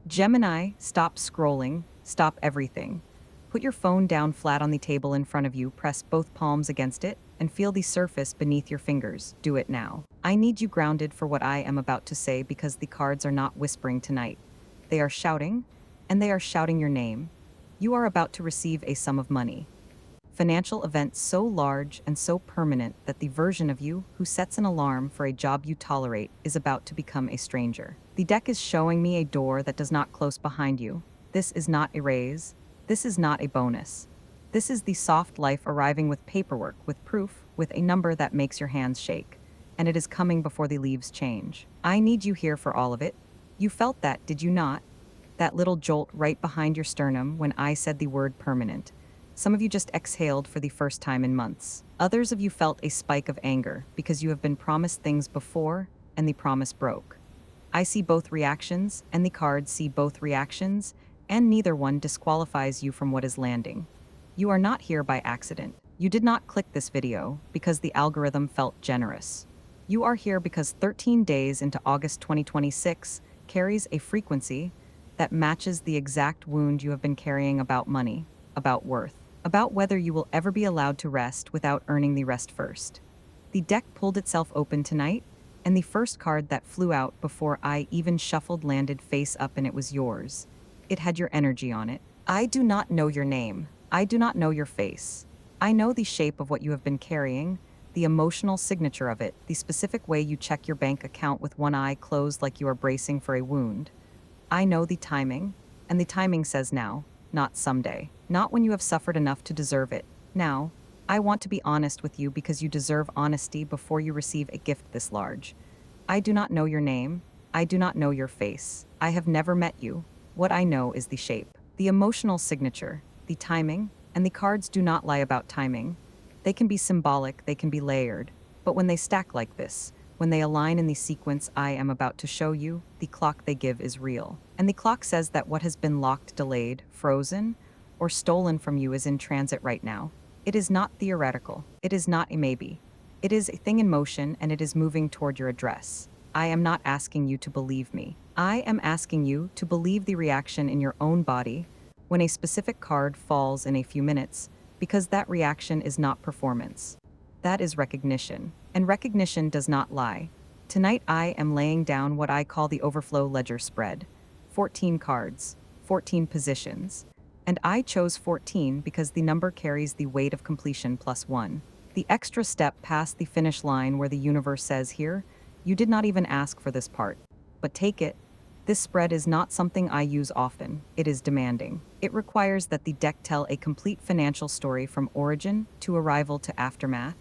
Gemini, stop scrolling, stop everything. Put your phone down flat on the table in front of you, press both palms against it, and feel the surface beneath your fingers. Do it now. I need you grounded for what I am about to say because the cards are not whispering tonight. They are shouting, and they are shouting your name. You are about to receive a sum of money. Financial event so large and so permanent that the version of you who sets an alarm for a job you tolerate is about to become a stranger. The deck is showing me a door that does not close behind you. This is not a raise. This is not a bonus. This is the soft life arriving with paperwork, with proof, with a number that makes your hands shake. And it is coming before the leaves change. I need you here for all of it. You felt that, did you not? That little jolt right behind your sternum when I said the word permanent. Some of you just exhaled for the first time in months. Others of you felt a spike of anger because you have been promised things before and the promise broke. I see both reactions, and the cards see both reactions, and neither one disqualifies you from what is landing. You are not here by accident. You did not click this video because the algorithm felt generous. You are here because 13 days into August 2026 carries a frequency that matches the exact wound you have been carrying about money, about worth, about whether you will ever be allowed to rest without earning the rest first. The deck pulled itself open tonight, and the first card that flew out before I even shuffled landed face up, and it was yours. It had your energy on it. I do not know your name. I do not know your face. I know the shape of what you have been carrying, the emotional signature of it, the specific way you check your bank account with one eye closed like you are bracing for a wound. I know the timing, and the timing says now, not someday. Not when you have suffered enough to deserve it. Now, I want to be honest with you because you deserve honesty before you receive a gift this large. I do not know your name. I do not know your face. I have never met you. What I know is the shape, the emotional signature, the timing, and the cards do not lie about timing. They can be symbolic, they can be layered, but when they stack like this, when they align in the sequence I am about to show you, the clock they give is real. And the clock says that what has been locked, delayed, frozen, or stolen from you is in transit right now. It is not theoretical. It is not a maybe. It is a thing in motion, and it is moving toward your address. I am not asking you to believe me. I am asking you to believe the reaction in your own body when a specific card falls in a few minutes, because that reaction is not performance. That is recognition, and recognition does not lie. Tonight I am laying down what I call the Overflow Ledger Spread. 14 cards, 14 positions. And I chose 14 because the number carries the weight of completion plus 1. The extra step past the finish line where the universe says here, you did not even ask for this part, but take it. This spread is not something I use often. It is demanding. It requires that the deck tell a complete financial story from origin to arrival to aftermath.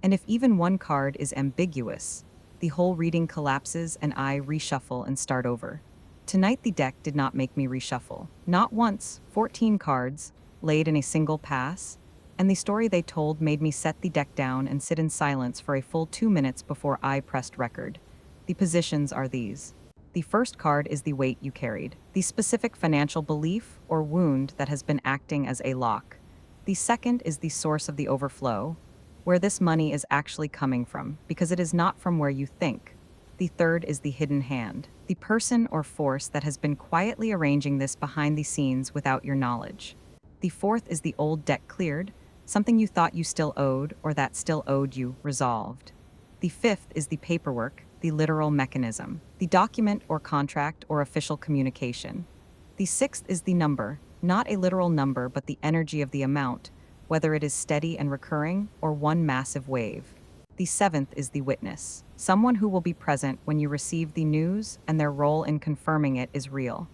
And if even one card is ambiguous, the whole reading collapses and I reshuffle and start over. Tonight the deck did not make me reshuffle. Not once, 14 cards, laid in a single pass, and the story they told made me set the deck down and sit in silence for a full 2 minutes before I pressed record. The positions are these. The first card is the weight you carried, the specific financial belief or wound that has been acting as a lock. The second is the source of the overflow, where this money is actually coming from, because it is not from where you think. The third is the hidden hand, the person or force that has been quietly arranging this behind the scenes without your knowledge. The fourth is the old debt cleared, something you thought you still owed or that still owed you, resolved. The fifth is the paperwork, the literal mechanism, the document or contract or official communication. The sixth is the number, not a literal number but the energy of the amount, whether it is steady and recurring or one massive wave. The seventh is the witness, someone who will be present when you receive the news and their role in confirming it is real.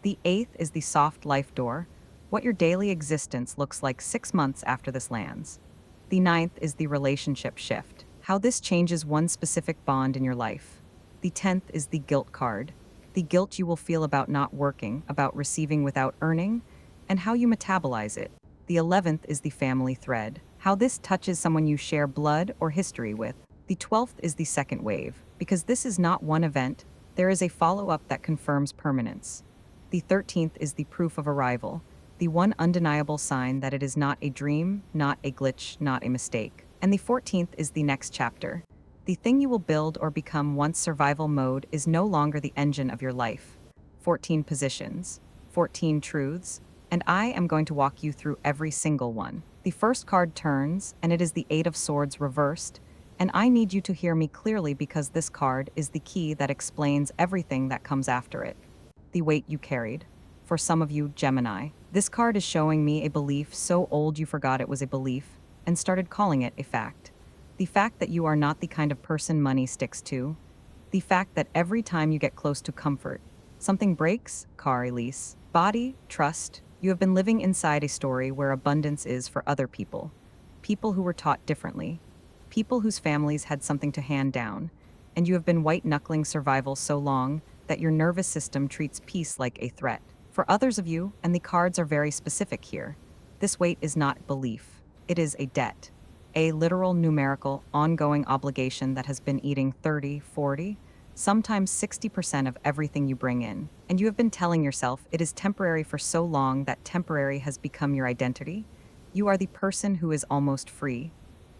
The eighth is the soft life door, what your daily existence looks like 6 months after this lands. The ninth is the relationship shift, how this changes one specific bond in your life. The 10th is the guilt card, the guilt you will feel about not working, about receiving without earning, and how you metabolize it. The 11th is the family thread, how this touches someone you share blood or history with. The 12th is the second wave, because this is not one event, there is a follow-up that confirms permanence. The 13th is the proof of arrival, the one undeniable sign that it is not a dream, not a glitch, not a mistake. And the 14th is the next chapter. The thing you will build or become once survival mode is no longer the engine of your life. 14 positions, 14 truths, and I am going to walk you through every single one. The first card turns, and it is the Eight of Swords reversed, and I need you to hear me clearly because this card is the key that explains everything that comes after it. The weight you carried. For some of you, Gemini, this card is showing me a belief so old you forgot it was a belief and started calling it a fact. The fact that you are not the kind of person money sticks to. The fact that every time you get close to comfort, something breaks, car release, body, trust. You have been living inside a story where abundance is for other people. People who were taught differently. People whose families had something to hand down. And you have been white-knuckling survival so long that your nervous system treats peace like a threat. For others of you, and the cards are very specific here, this weight is not belief. It is a debt. A literal, numerical, ongoing obligation that has been eating 30, 40, sometimes 60% of everything you bring in. And you have been telling yourself it is temporary for so long that temporary has become your identity. You are the person who is almost free.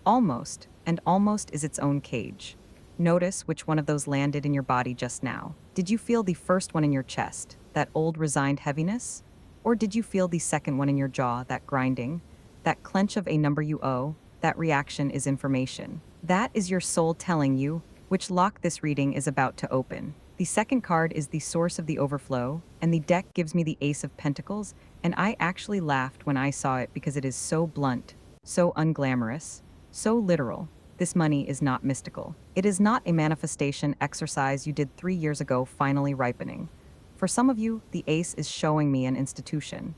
Almost, and almost is its own cage. Notice which one of those landed in your body just now. Did you feel the first one in your chest, that old resigned heaviness? Or did you feel the second one in your jaw, that grinding, that clench of a number you owe? That reaction is information. That is your soul telling you which lock this reading is about to open. The second card is the source of the overflow, and the deck gives me the Ace of Pentacles, and I actually laughed when I saw it because it is so blunt, so unglamorous, so literal. This money is not mystical. It is not a manifestation exercise you did 3 years ago finally ripening. For some of you, the Ace is showing me an institution.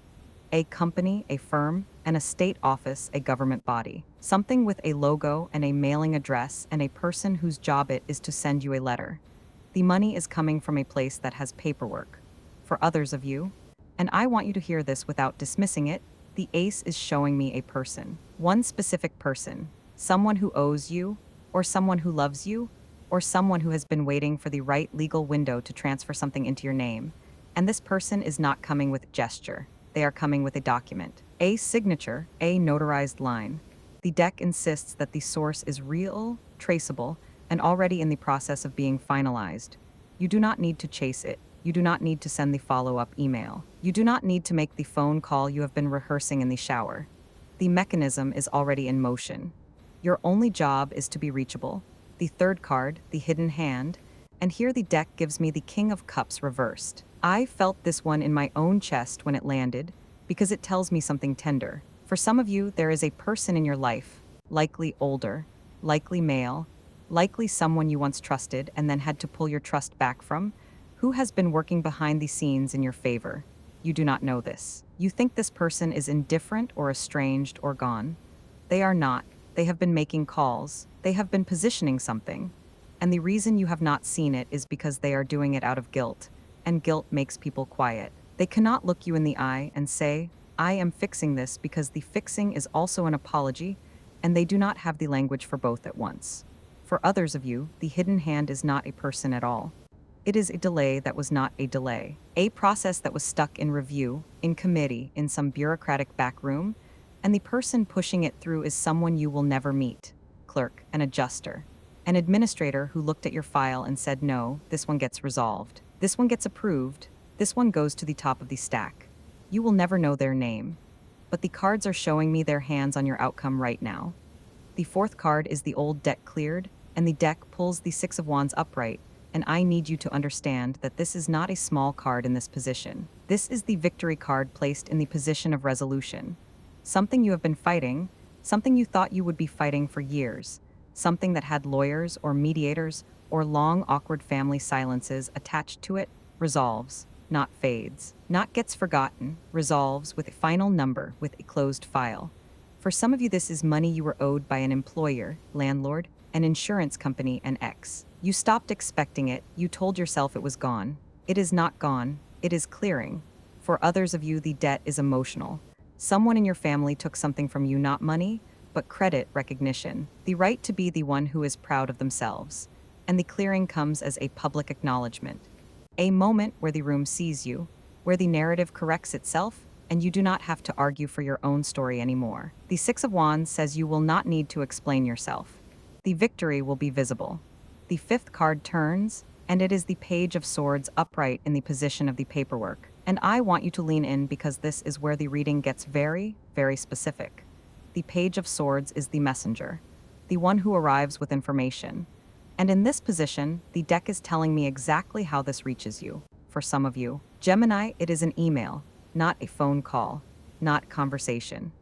A company, a firm, and a state office, a government body. Something with a logo and a mailing address and a person whose job it is to send you a letter. The money is coming from a place that has paperwork. For others of you, and I want you to hear this without dismissing it, the Ace is showing me a person. One specific person. Someone who owes you, or someone who loves you, or someone who has been waiting for the right legal window to transfer something into your name. And this person is not coming with gesture. They are coming with a document, a signature, a notarized line. The deck insists that the source is real, traceable, and already in the process of being finalized. You do not need to chase it. You do not need to send the follow-up email. You do not need to make the phone call you have been rehearsing in the shower. The mechanism is already in motion. Your only job is to be reachable. The third card, the hidden hand, and here the deck gives me the King of Cups reversed. I felt this one in my own chest when it landed, because it tells me something tender. For some of you, there is a person in your life, likely older, likely male, likely someone you once trusted and then had to pull your trust back from, who has been working behind the scenes in your favor. You do not know this. You think this person is indifferent or estranged or gone. They are not. They have been making calls. They have been positioning something. And the reason you have not seen it is because they are doing it out of guilt. And guilt makes people quiet. They cannot look you in the eye and say, I am fixing this, because the fixing is also an apology, and they do not have the language for both at once. For others of you, the hidden hand is not a person at all. It is a delay that was not a delay. A process that was stuck in review, in committee, in some bureaucratic back room, and the person pushing it through is someone you will never meet. Clerk, an adjuster, an administrator who looked at your file and said, no, this one gets resolved. This one gets approved. This one goes to the top of the stack. You will never know their name. But the cards are showing me their hands on your outcome right now. The fourth card is the old deck cleared, and the deck pulls the Six of Wands upright, and I need you to understand that this is not a small card in this position. This is the victory card placed in the position of resolution. Something you have been fighting, something you thought you would be fighting for years, something that had lawyers or mediators or long, awkward family silences attached to it, resolves, not fades, not gets forgotten, resolves with a final number, with a closed file. For some of you, this is money you were owed by an employer, landlord, an insurance company, and ex. You stopped expecting it, you told yourself it was gone. It is not gone, it is clearing. For others of you, the debt is emotional. Someone in your family took something from you, not money, but credit, recognition, the right to be the one who is proud of themselves. And the clearing comes as a public acknowledgement. A moment where the room sees you, where the narrative corrects itself, and you do not have to argue for your own story anymore. The Six of Wands says you will not need to explain yourself. The victory will be visible. The fifth card turns, And it is the Page of Swords upright in the position of the paperwork. And I want you to lean in because this is where the reading gets very, very specific. The Page of Swords is the messenger, the one who arrives with information. And in this position, the deck is telling me exactly how this reaches you. For some of you, Gemini, it is an email, not a phone call, not conversation.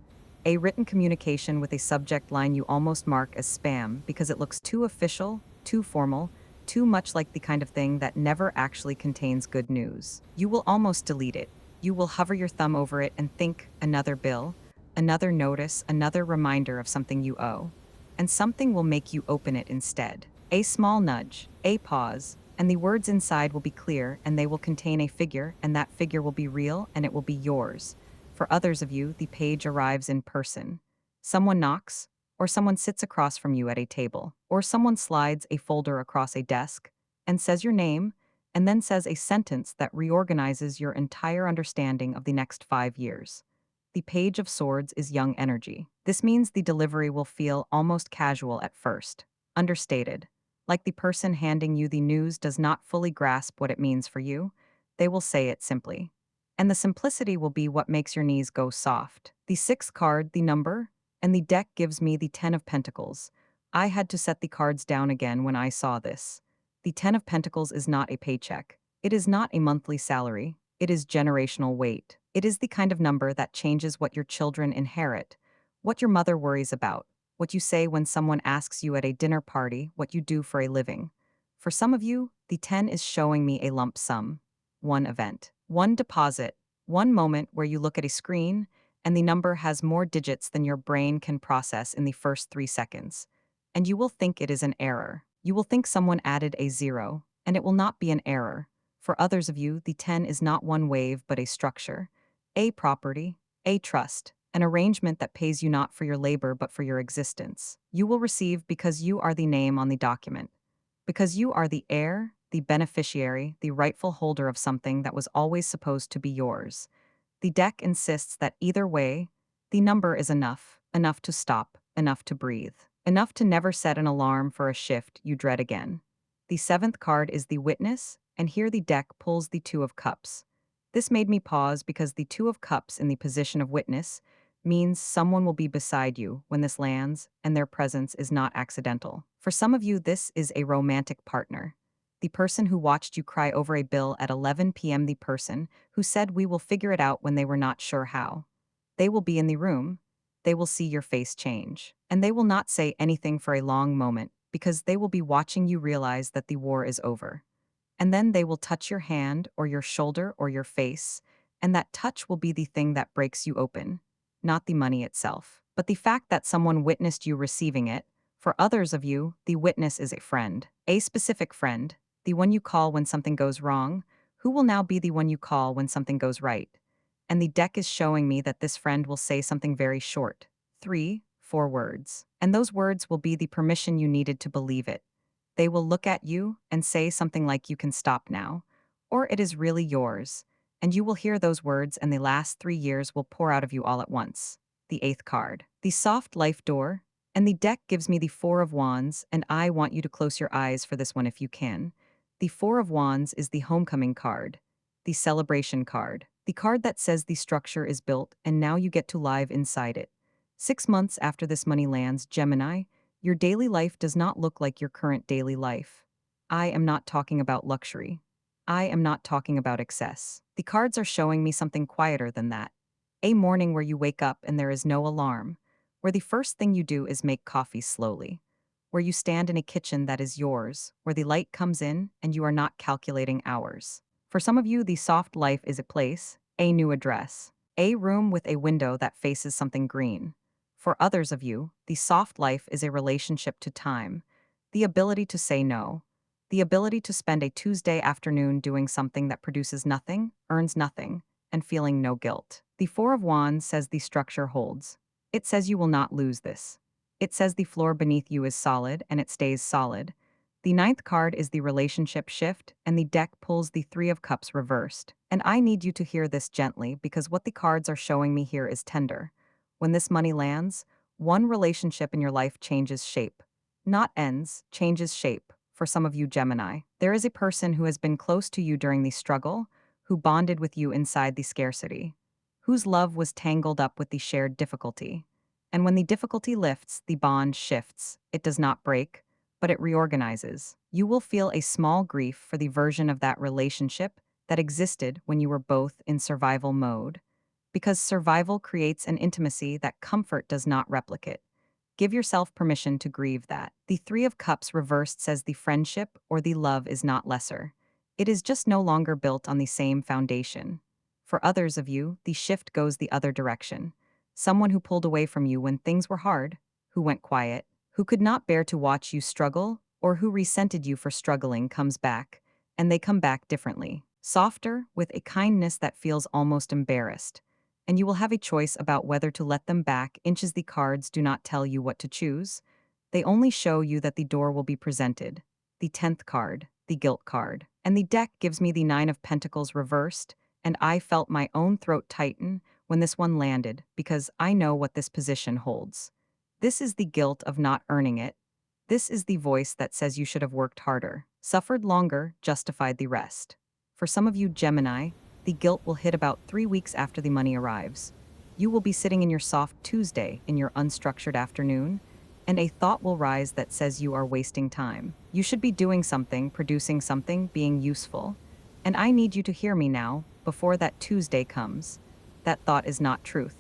A written communication with a subject line you almost mark as spam because it looks too official, too formal, too much like the kind of thing that never actually contains good news. You will almost delete it. You will hover your thumb over it and think, another bill, another notice, another reminder of something you owe. And something will make you open it instead. A small nudge, a pause, and the words inside will be clear and they will contain a figure, and that figure will be real and it will be yours. For others of you, the page arrives in person. Someone knocks, or someone sits across from you at a table, or someone slides a folder across a desk and says your name, and then says a sentence that reorganizes your entire understanding of the next 5 years. The Page of Swords is young energy. This means the delivery will feel almost casual at first, understated. Like the person handing you the news does not fully grasp what it means for you, they will say it simply. And the simplicity will be what makes your knees go soft. The sixth card, the number, and the deck gives me the Ten of Pentacles. I had to set the cards down again when I saw this. The Ten of Pentacles is not a paycheck. It is not a monthly salary. It is generational weight. It is the kind of number that changes what your children inherit, what your mother worries about, what you say when someone asks you at a dinner party what you do for a living. For some of you, the 10 is showing me a lump sum. One event, one deposit, one moment where you look at a screen and the number has more digits than your brain can process in the first 3 seconds. And you will think it is an error. You will think someone added a zero, and it will not be an error. For others of you, the 10 is not one wave but a structure, a property, a trust, an arrangement that pays you not for your labor but for your existence. You will receive because you are the name on the document, because you are the heir, the beneficiary, the rightful holder of something that was always supposed to be yours. The deck insists that either way, the number is enough, enough to stop, enough to breathe, enough to never set an alarm for a shift you dread again. The seventh card is the Witness, and here the deck pulls the Two of Cups. This made me pause because the Two of Cups in the position of witness means someone will be beside you when this lands, and their presence is not accidental. For some of you, this is a romantic partner. The person who watched you cry over a bill at 11 p.m., the person who said we will figure it out when they were not sure how. They will be in the room. They will see your face change. And they will not say anything for a long moment because they will be watching you realize that the war is over. And then they will touch your hand or your shoulder or your face, and that touch will be the thing that breaks you open, not the money itself, but the fact that someone witnessed you receiving it. For others of you, the witness is a specific friend, the one you call when something goes wrong, who will now be the one you call when something goes right. And the deck is showing me that this friend will say something very short, 3, 4 words. And those words will be the permission you needed to believe it. They will look at you and say something like you can stop now, or it is really yours, and you will hear those words and the last 3 years will pour out of you all at once. The eighth card, the soft life door, and the deck gives me the Four of Wands, and I want you to close your eyes for this one if you can. The Four of Wands is the homecoming card, the celebration card, the card that says the structure is built and now you get to live inside it. 6 months after this money lands, Gemini, your daily life does not look like your current daily life. I am not talking about luxury. I am not talking about excess. The cards are showing me something quieter than that. A morning where you wake up and there is no alarm, where the first thing you do is make coffee slowly, where you stand in a kitchen that is yours, where the light comes in and you are not calculating hours. For some of you, the soft life is a place, a new address, a room with a window that faces something green. For others of you, the soft life is a relationship to time, the ability to say no, the ability to spend a Tuesday afternoon doing something that produces nothing, earns nothing, and feeling no guilt. The Four of Wands says the structure holds. It says you will not lose this. It says the floor beneath you is solid and it stays solid. The ninth card is the relationship shift, and the deck pulls the Three of Cups reversed. And I need you to hear this gently because what the cards are showing me here is tender. When this money lands, one relationship in your life changes shape. Not ends, changes shape. For some of you Gemini, there is a person who has been close to you during the struggle, who bonded with you inside the scarcity, whose love was tangled up with the shared difficulty. And when the difficulty lifts, the bond shifts. It does not break, but it reorganizes. You will feel a small grief for the version of that relationship that existed when you were both in survival mode. Because survival creates an intimacy that comfort does not replicate. Give yourself permission to grieve that. The Three of Cups reversed says the friendship or the love is not lesser. It is just no longer built on the same foundation. For others of you, the shift goes the other direction. Someone who pulled away from you when things were hard, who went quiet, who could not bear to watch you struggle, or who resented you for struggling comes back, and they come back differently. Softer, with a kindness that feels almost embarrassed. And you will have a choice about whether to let them back. Inches the cards do not tell you what to choose. They only show you that the door will be presented. The 10th card, the guilt card. And the deck gives me the 9 of Pentacles reversed, and I felt my own throat tighten when this one landed because I know what this position holds. This is the guilt of not earning it. This is the voice that says you should have worked harder, suffered longer, justified the rest. For some of you Gemini, the guilt will hit about 3 weeks after the money arrives. You will be sitting in your soft Tuesday in your unstructured afternoon, and a thought will rise that says you are wasting time. You should be doing something, producing something, being useful. And I need you to hear me now, before that Tuesday comes. That thought is not truth.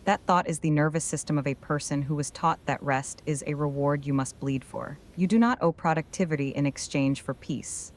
That thought is the nervous system of a person who was taught that rest is a reward you must bleed for. You do not owe productivity in exchange for peace.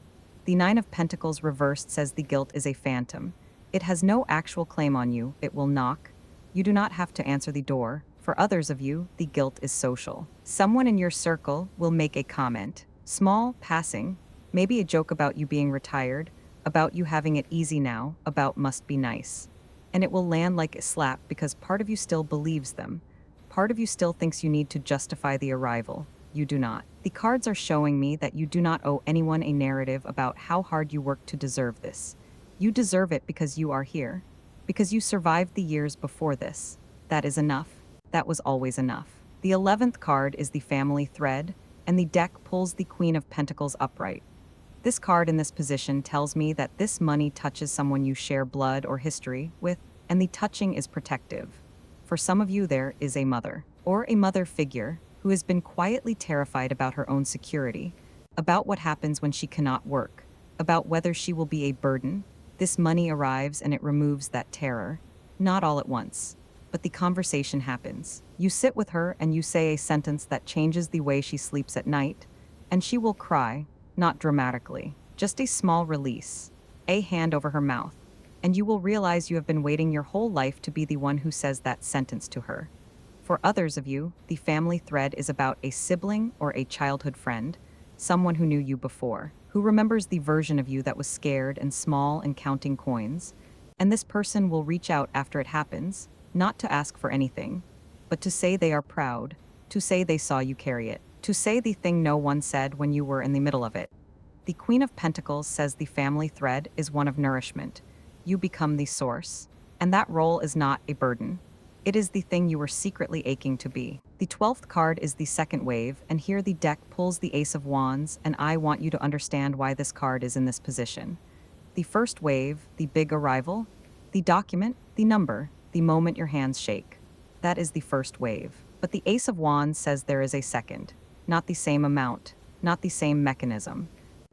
The 9 of Pentacles reversed says the guilt is a phantom. It has no actual claim on you. It will knock. You do not have to answer the door. For others of you, the guilt is social. Someone in your circle will make a comment. Small, passing, maybe a joke about you being retired, about you having it easy now, about must be nice. And it will land like a slap because part of you still believes them. Part of you still thinks you need to justify the arrival. You do not. The cards are showing me that you do not owe anyone a narrative about how hard you worked to deserve this. You deserve it because you are here. Because you survived the years before this. That is enough. That was always enough. The 11th card is the family thread, and the deck pulls the Queen of Pentacles upright. This card in this position tells me that this money touches someone you share blood or history with, and the touching is protective. For some of you there is a mother, or a mother figure, who has been quietly terrified about her own security, about what happens when she cannot work, about whether she will be a burden. This money arrives and it removes that terror. Not all at once, but the conversation happens. You sit with her and you say a sentence that changes the way she sleeps at night, and she will cry, not dramatically, just a small release, a hand over her mouth, and you will realize you have been waiting your whole life to be the one who says that sentence to her. For others of you, the family thread is about a sibling or a childhood friend, someone who knew you before, who remembers the version of you that was scared and small and counting coins, and this person will reach out after it happens, not to ask for anything, but to say they are proud, to say they saw you carry it, to say the thing no one said when you were in the middle of it. The Queen of Pentacles says the family thread is one of nourishment. You become the source, and that role is not a burden. It is the thing you were secretly aching to be. The 12th card is the second wave, and here the deck pulls the Ace of Wands, and I want you to understand why this card is in this position. The first wave, the big arrival, the document, the number, the moment your hands shake. That is the first wave. But the Ace of Wands says there is a second. Not the same amount, not the same mechanism,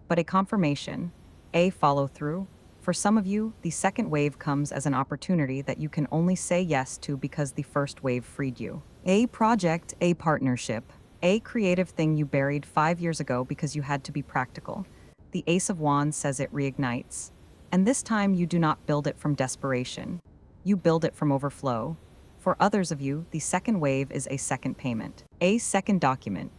but a confirmation, a follow-through. For some of you, the second wave comes as an opportunity that you can only say yes to because the first wave freed you. A project, a partnership, a creative thing you buried 5 years ago because you had to be practical. The Ace of Wands says it reignites. And this time you do not build it from desperation. You build it from overflow. For others of you, the second wave is a second payment, a second document,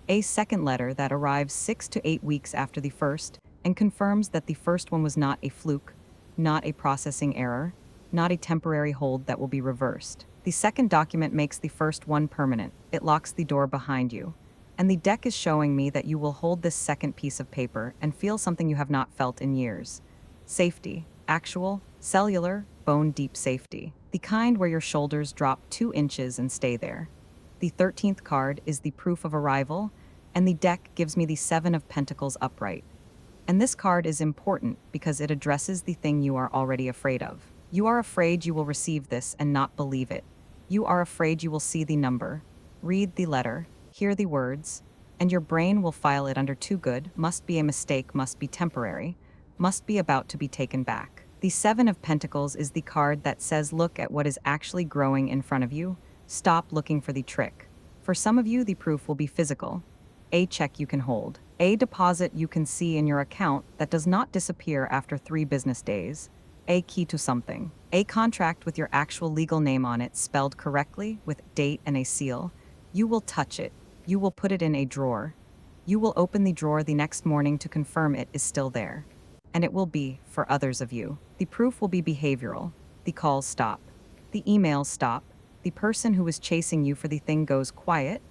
a second letter that arrives 6 to 8 weeks after the first, and confirms that the first one was not a fluke, not a processing error, not a temporary hold that will be reversed. The second document makes the first one permanent. It locks the door behind you. And the deck is showing me that you will hold this second piece of paper and feel something you have not felt in years. Safety, actual, cellular, bone-deep safety. The kind where your shoulders drop 2 inches and stay there. The 13th card is the proof of arrival, And the deck gives me the Seven of Pentacles upright. And this card is important because it addresses the thing you are already afraid of. You are afraid you will receive this and not believe it. You are afraid you will see the number, read the letter, hear the words, and your brain will file it under too good, must be a mistake, must be temporary, must be about to be taken back. The Seven of Pentacles is the card that says look at what is actually growing in front of you. Stop looking for the trick. For some of you, the proof will be physical. A check you can hold. A deposit you can see in your account that does not disappear after 3 business days. A key to something. A contract with your actual legal name on it spelled correctly with date and a seal. You will touch it. You will put it in a drawer. You will open the drawer the next morning to confirm it is still there. And it will be, for others of you. The proof will be behavioral. The calls stop. The emails stop. The person who was chasing you for the thing goes quiet.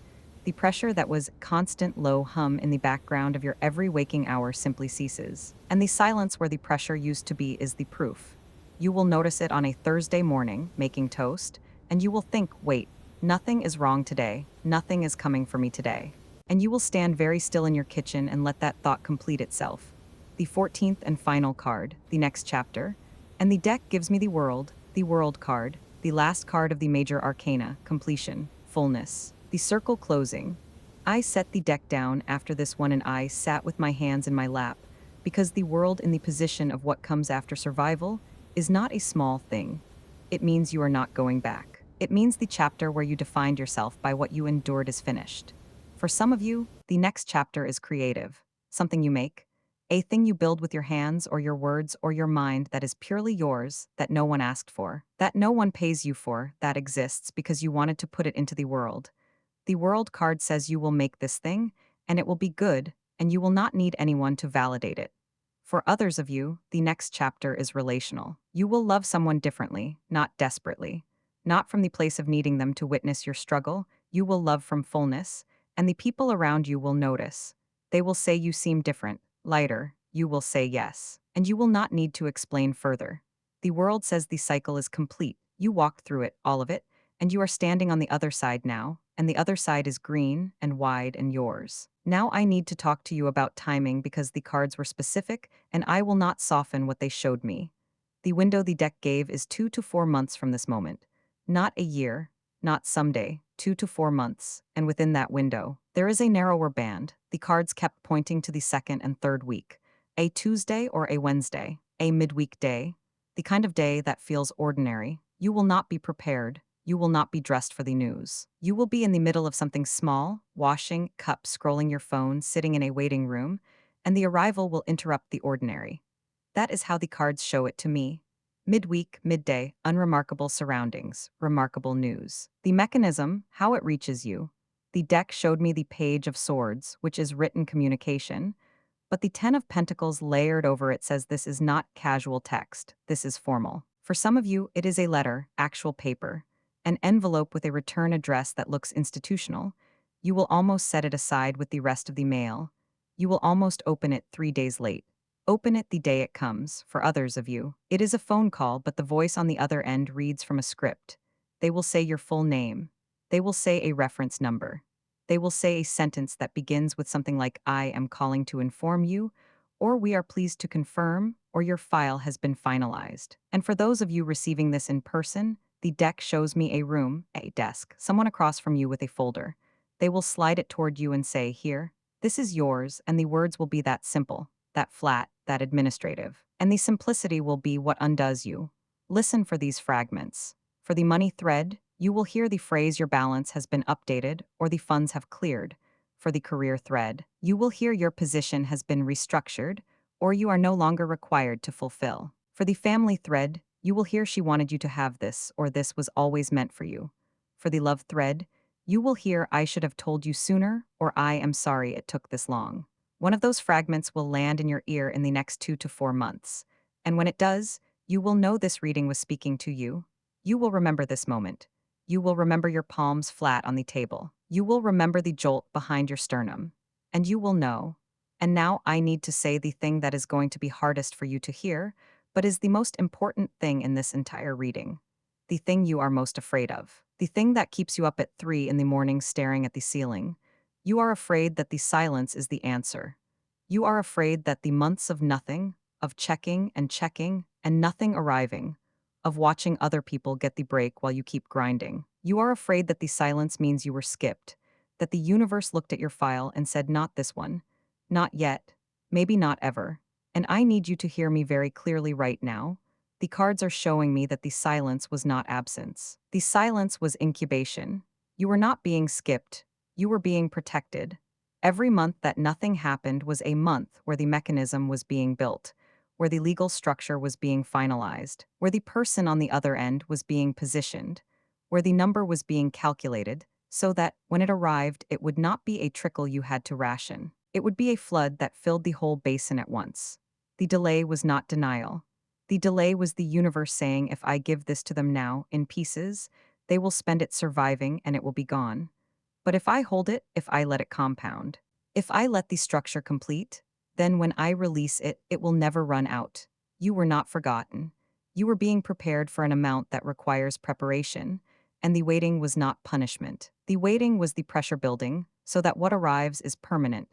The pressure that was constant low hum in the background of your every waking hour simply ceases. And the silence where the pressure used to be is the proof. You will notice it on a Thursday morning, making toast, and you will think, wait, nothing is wrong today. Nothing is coming for me today. And you will stand very still in your kitchen and let that thought complete itself. The 14th and final card, the next chapter, and the deck gives me the World card, the last card of the major arcana, completion, fullness, the circle closing. I set the deck down after this one and I sat with my hands in my lap, because the World in the position of what comes after survival is not a small thing. It means you are not going back. It means the chapter where you defined yourself by what you endured is finished. For some of you, the next chapter is creative, something you make, a thing you build with your hands or your words or your mind that is purely yours, that no one asked for, that no one pays you for, that exists because you wanted to put it into the world. The World card says you will make this thing, and it will be good, and you will not need anyone to validate it. For others of you, the next chapter is relational. You will love someone differently, not desperately. Not from the place of needing them to witness your struggle, you will love from fullness, and the people around you will notice. They will say you seem different, lighter, you will say yes, and you will not need to explain further. The World says the cycle is complete. You walked through it, all of it, and you are standing on the other side now, and the other side is green and wide and yours. Now I need to talk to you about timing because the cards were specific, and I will not soften what they showed me. The window the deck gave is 2 to 4 months from this moment. Not a year, not someday, 2 to 4 months, and within that window, there is a narrower band. The cards kept pointing to the second and third week. A Tuesday or a Wednesday, a midweek day, the kind of day that feels ordinary. You will not be prepared. You will not be dressed for the news. You will be in the middle of something small, washing, cup, scrolling your phone, sitting in a waiting room, and the arrival will interrupt the ordinary. That is how the cards show it to me. Midweek, midday, unremarkable surroundings, remarkable news. The mechanism, how it reaches you. The deck showed me the Page of Swords, which is written communication, but the Ten of Pentacles layered over it says this is not casual text, this is formal. For some of you, it is a letter, actual paper, an envelope with a return address that looks institutional. You will almost set it aside with the rest of the mail. You will almost open it 3 days late. Open it the day it comes, for others of you. It is a phone call, but the voice on the other end reads from a script. They will say your full name. They will say a reference number. They will say a sentence that begins with something like, I am calling to inform you, or we are pleased to confirm, or your file has been finalized. And for those of you receiving this in person, the deck shows me a room, a desk, someone across from you with a folder. They will slide it toward you and say, here, this is yours, and the words will be that simple, that flat, that administrative. And the simplicity will be what undoes you. Listen for these fragments. For the money thread, you will hear the phrase your balance has been updated or the funds have cleared. For the career thread, you will hear your position has been restructured or you are no longer required to fulfill. For the family thread, you will hear she wanted you to have this or this was always meant for you. For the love thread, you will hear I should have told you sooner or I am sorry it took this long. One of those fragments will land in your ear in the next 2 to 4 months. And when it does, you will know this reading was speaking to you. You will remember this moment. You will remember your palms flat on the table. You will remember the jolt behind your sternum. And you will know. And now I need to say the thing that is going to be hardest for you to hear, but is the most important thing in this entire reading. The thing you are most afraid of. The thing that keeps you up at 3 in the morning staring at the ceiling. You are afraid that the silence is the answer. You are afraid that the months of nothing, of checking and nothing arriving, of watching other people get the break while you keep grinding. You are afraid that the silence means you were skipped, that the universe looked at your file and said, not this one, not yet, maybe not ever. And I need you to hear me very clearly right now. The cards are showing me that the silence was not absence. The silence was incubation. You were not being skipped, you were being protected. Every month that nothing happened was a month where the mechanism was being built, where the legal structure was being finalized, where the person on the other end was being positioned, where the number was being calculated, so that, when it arrived, it would not be a trickle you had to ration. It would be a flood that filled the whole basin at once. The delay was not denial. The delay was the universe saying, if I give this to them now, in pieces, they will spend it surviving and it will be gone. But if I hold it, if I let it compound, if I let the structure complete, then when I release it, it will never run out. You were not forgotten. You were being prepared for an amount that requires preparation, and the waiting was not punishment. The waiting was the pressure building, so that what arrives is permanent,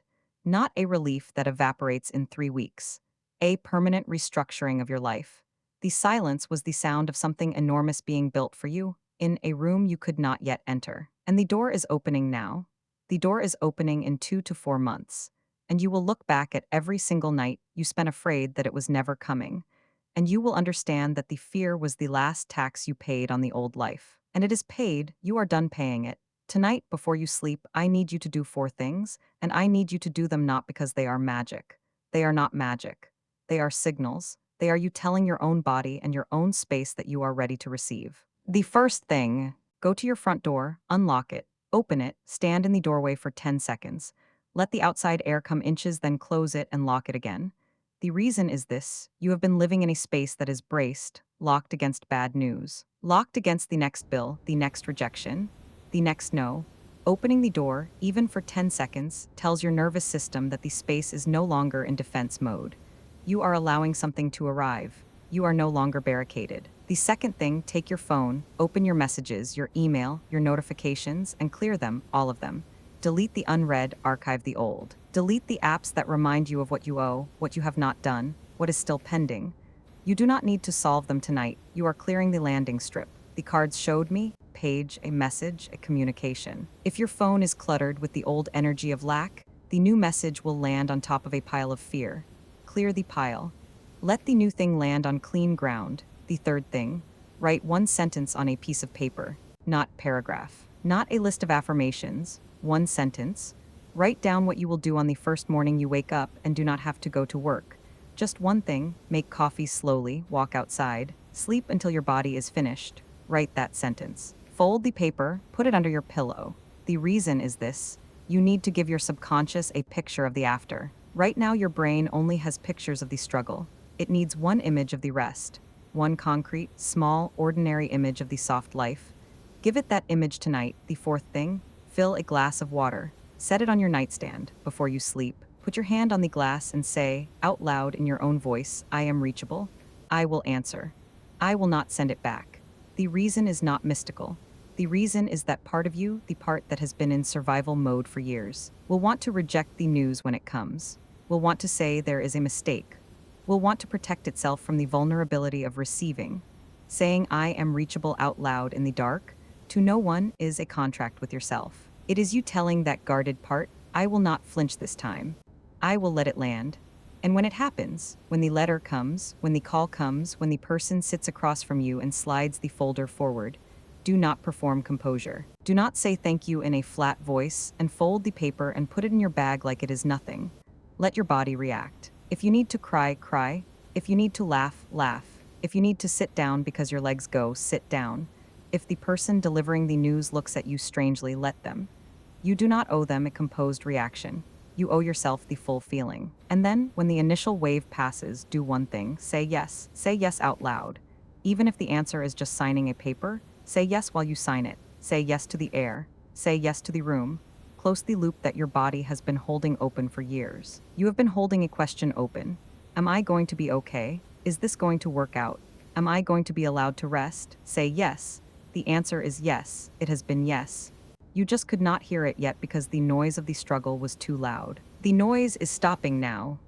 not a relief that evaporates in 3 weeks. A permanent restructuring of your life. The silence was the sound of something enormous being built for you, in a room you could not yet enter. And the door is opening now. The door is opening in 2 to 4 months. And you will look back at every single night you spent afraid that it was never coming. And you will understand that the fear was the last tax you paid on the old life. And it is paid, you are done paying it. Tonight, before you sleep, I need you to do 4 things, and I need you to do them not because they are magic. They are not magic. They are signals. They are you telling your own body and your own space that you are ready to receive. The first thing, go to your front door, unlock it, open it, stand in the doorway for 10 seconds. Let the outside air come inches, then close it and lock it again. The reason is this: you have been living in a space that is braced, locked against bad news, locked against the next bill, the next rejection, the next no. Opening the door, even for 10 seconds, tells your nervous system that the space is no longer in defense mode. You are allowing something to arrive. You are no longer barricaded. The second thing, take your phone, open your messages, your email, your notifications, and clear them, all of them. Delete the unread, archive the old. Delete the apps that remind you of what you owe, what you have not done, what is still pending. You do not need to solve them tonight. You are clearing the landing strip. The cards showed me, page, a message, a communication. If your phone is cluttered with the old energy of lack, the new message will land on top of a pile of fear. Clear the pile. Let the new thing land on clean ground. The third thing, write 1 sentence on a piece of paper, not paragraph, not a list of affirmations, 1 sentence. Write down what you will do on the first morning you wake up and do not have to go to work. Just one thing, make coffee slowly, walk outside, sleep until your body is finished. Write that sentence. Fold the paper, put it under your pillow. The reason is this: you need to give your subconscious a picture of the after. Right now your brain only has pictures of the struggle. It needs 1 image of the rest. 1 concrete, small, ordinary image of the soft life. Give it that image tonight. The fourth thing, fill a glass of water. Set it on your nightstand before you sleep. Put your hand on the glass and say, out loud in your own voice, I am reachable. I will answer. I will not send it back. The reason is not mystical. The reason is that part of you, the part that has been in survival mode for years, will want to reject the news when it comes. Will want to say there is a mistake. Will want to protect itself from the vulnerability of receiving. Saying I am reachable out loud in the dark, to no one, is a contract with yourself. It is you telling that guarded part, I will not flinch this time. I will let it land. And when it happens, when the letter comes, when the call comes, when the person sits across from you and slides the folder forward, do not perform composure. Do not say thank you in a flat voice and fold the paper and put it in your bag like it is nothing. Let your body react. If you need to cry, cry. If you need to laugh, laugh. If you need to sit down because your legs go, sit down. If the person delivering the news looks at you strangely, let them. You do not owe them a composed reaction. You owe yourself the full feeling. And then, when the initial wave passes, do one thing: say yes. Say yes out loud. Even if the answer is just signing a paper, say yes while you sign it. Say yes to the air. Say yes to the room. Close the loop that your body has been holding open for years. You have been holding a question open. Am I going to be okay? Is this going to work out? Am I going to be allowed to rest? Say yes. The answer is yes. It has been yes. You just could not hear it yet because the noise of the struggle was too loud. The noise is stopping now.